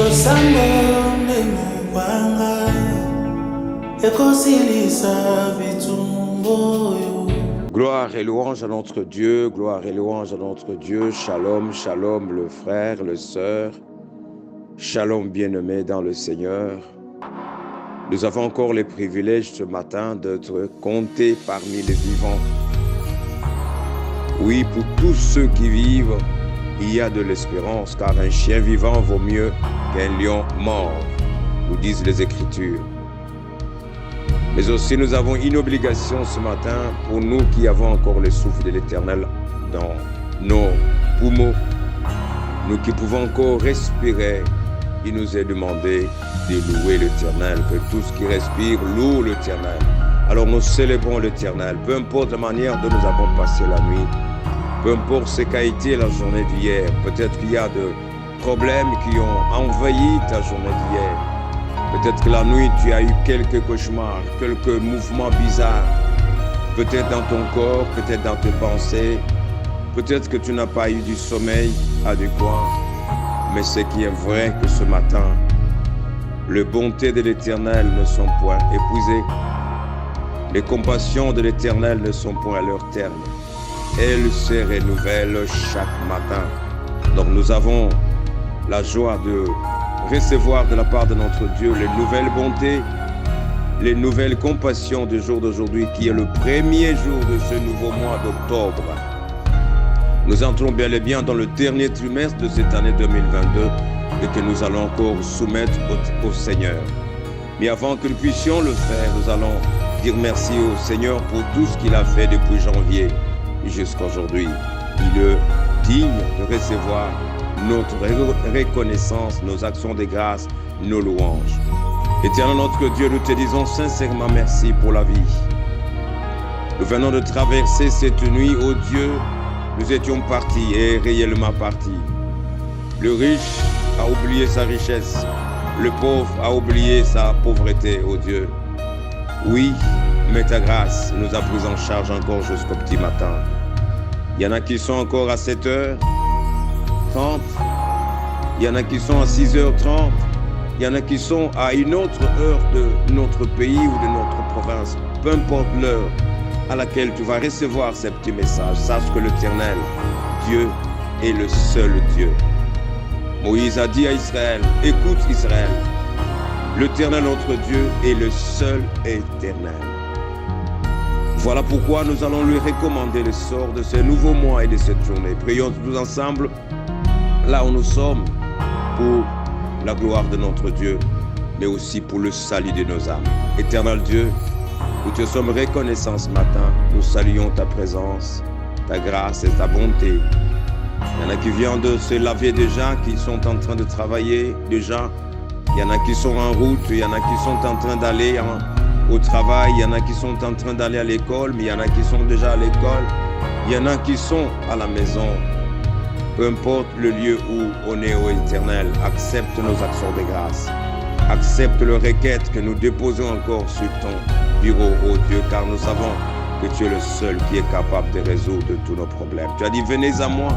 losambo memubanga ekosilisa bitumboyo. Gloire et louange à notre Dieu, gloire et louange à notre Dieu. Shalom, shalom le frère, le sœur. Shalom bien-aimé dans le Seigneur. Nous avons encore le privilège ce matin d'être comptés parmi les vivants. Oui, pour tous ceux qui vivent, il y a de l'espérance, car un chien vivant vaut mieux qu'un lion mort, nous disent les Écritures. Mais aussi nous avons une obligation ce matin pour nous qui avons encore le souffle de l'Éternel dans nos poumons, nous qui pouvons encore respirer. Il nous est demandé de louer l'Éternel, que tout ce qui respire loue l'Éternel. Alors nous célébrons l'Éternel, peu importe la manière dont nous avons passé la nuit, peu importe ce qu'a été la journée d'hier. Peut-être qu'il y a des problèmes qui ont envahi ta journée d'hier. Peut-être que la nuit, tu as eu quelques cauchemars, quelques mouvements bizarres. Peut-être dans ton corps, peut-être dans tes pensées. Peut-être que tu n'as pas eu du sommeil adéquat. Mais ce qui est vrai que ce matin, les bontés de l'Éternel ne sont point épuisées. Les compassions de l'Éternel ne sont point à leur terme. Elles se renouvellent chaque matin. Donc nous avons la joie de recevoir de la part de notre Dieu les nouvelles bontés, les nouvelles compassions du jour d'aujourd'hui, qui est le premier jour de ce nouveau mois d'octobre. Nous entrons bien et bien dans le dernier trimestre de cette année 2022 et que nous allons encore soumettre au Seigneur. Mais avant que nous puissions le faire, nous allons dire merci au Seigneur pour tout ce qu'il a fait depuis janvier jusqu'à aujourd'hui. Il est digne de recevoir notre reconnaissance, nos actions de grâce, nos louanges. Éternel notre Dieu, nous te disons sincèrement merci pour la vie. Nous venons de traverser cette nuit, ô Dieu, nous étions partis et réellement partis. Le riche a oublié sa richesse, le pauvre a oublié sa pauvreté, ô Dieu. Oui, mais ta grâce nous a pris en charge encore jusqu'au petit matin. Il y en a qui sont encore à 7h30, il y en a qui sont à 6h30, il y en a qui sont à une autre heure de notre pays ou de notre province. Peu importe l'heure à laquelle tu vas recevoir ces petits messages, sache que l'Éternel, Dieu, est le seul Dieu. Moïse a dit à Israël, écoute Israël, l'Éternel notre Dieu est le seul éternel. Voilà pourquoi nous allons lui recommander le sort de ce nouveau mois et de cette journée. Prions tous ensemble, là où nous sommes, pour la gloire de notre Dieu, mais aussi pour le salut de nos âmes. Éternel Dieu, nous te sommes reconnaissants ce matin. Nous saluons ta présence, ta grâce et ta bonté. Il y en a qui viennent de se laver déjà, qui sont en train de travailler déjà. Il y en a qui sont en route, il y en a qui sont en train d'aller au travail, il y en a qui sont en train d'aller à l'école, mais il y en a qui sont déjà à l'école. Il y en a qui sont à la maison. Peu importe le lieu où on est, ô Éternel, accepte nos actions de grâce. Accepte le requête que nous déposons encore sur ton bureau, ô Dieu, car nous savons que tu es le seul qui est capable de résoudre tous nos problèmes. Tu as dit, venez à moi,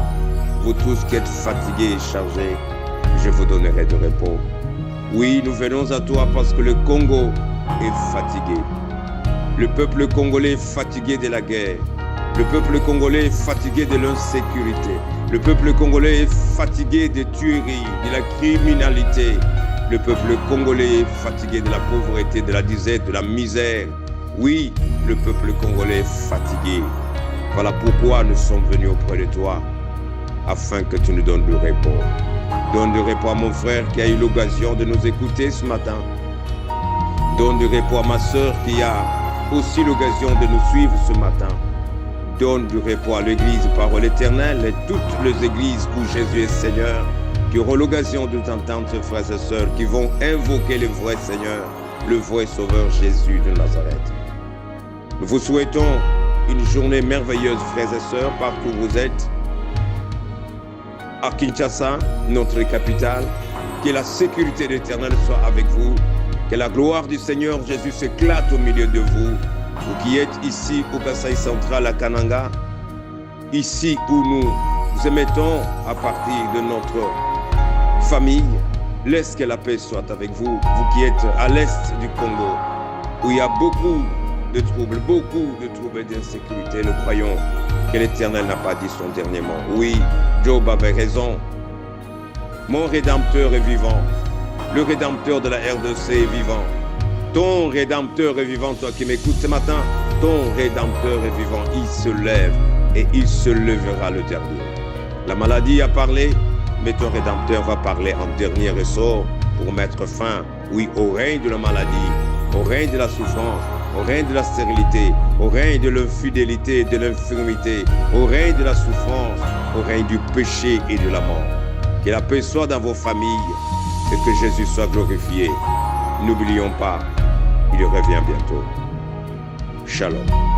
vous tous qui êtes fatigués et chargés, je vous donnerai de repos. Oui, nous venons à toi parce que le Congo est fatigué. Le peuple congolais est fatigué de la guerre. Le peuple congolais est fatigué de l'insécurité. Le peuple congolais est fatigué des tueries, de la criminalité. Le peuple congolais est fatigué de la pauvreté, de la disette, de la misère. Oui, le peuple congolais est fatigué. Voilà pourquoi nous sommes venus auprès de toi, afin que tu nous donnes du repos. Donne du repos à mon frère qui a eu l'occasion de nous écouter ce matin. Donne du repos à ma sœur qui a aussi l'occasion de nous suivre ce matin. Donne du repos à l'église Parole Éternelle et toutes les églises où Jésus est Seigneur, qui auront l'occasion de t'entendre, frères et sœurs, qui vont invoquer le vrai Seigneur, le vrai Sauveur Jésus de Nazareth. Nous vous souhaitons une journée merveilleuse, frères et sœurs, partout où vous êtes. À Kinshasa, notre capitale, que la sécurité de l'Éternel soit avec vous, que la gloire du Seigneur Jésus s'éclate au milieu de vous, vous qui êtes ici au Kasaï central à Kananga, ici où nous émettons à partir de notre famille, Laisse que la paix soit avec vous, vous qui êtes à l'est du Congo, où il y a beaucoup de troubles et d'insécurité. Nous croyons que l'Éternel n'a pas dit son dernier mot. Oui, Job avait raison. Mon Rédempteur est vivant. Le Rédempteur de la RDC est vivant. Ton Rédempteur est vivant, toi qui m'écoutes ce matin. Ton Rédempteur est vivant. Il se lève et il se lèvera le dernier. La maladie a parlé, mais ton Rédempteur va parler en dernier ressort pour mettre fin, oui, au règne de la maladie, au règne de la souffrance, au règne de la stérilité, au règne de l'infidélité et de l'infirmité, au règne de la souffrance, au règne du péché et de la mort. Que la paix soit dans vos familles et que Jésus soit glorifié. N'oublions pas, il revient bientôt. Shalom.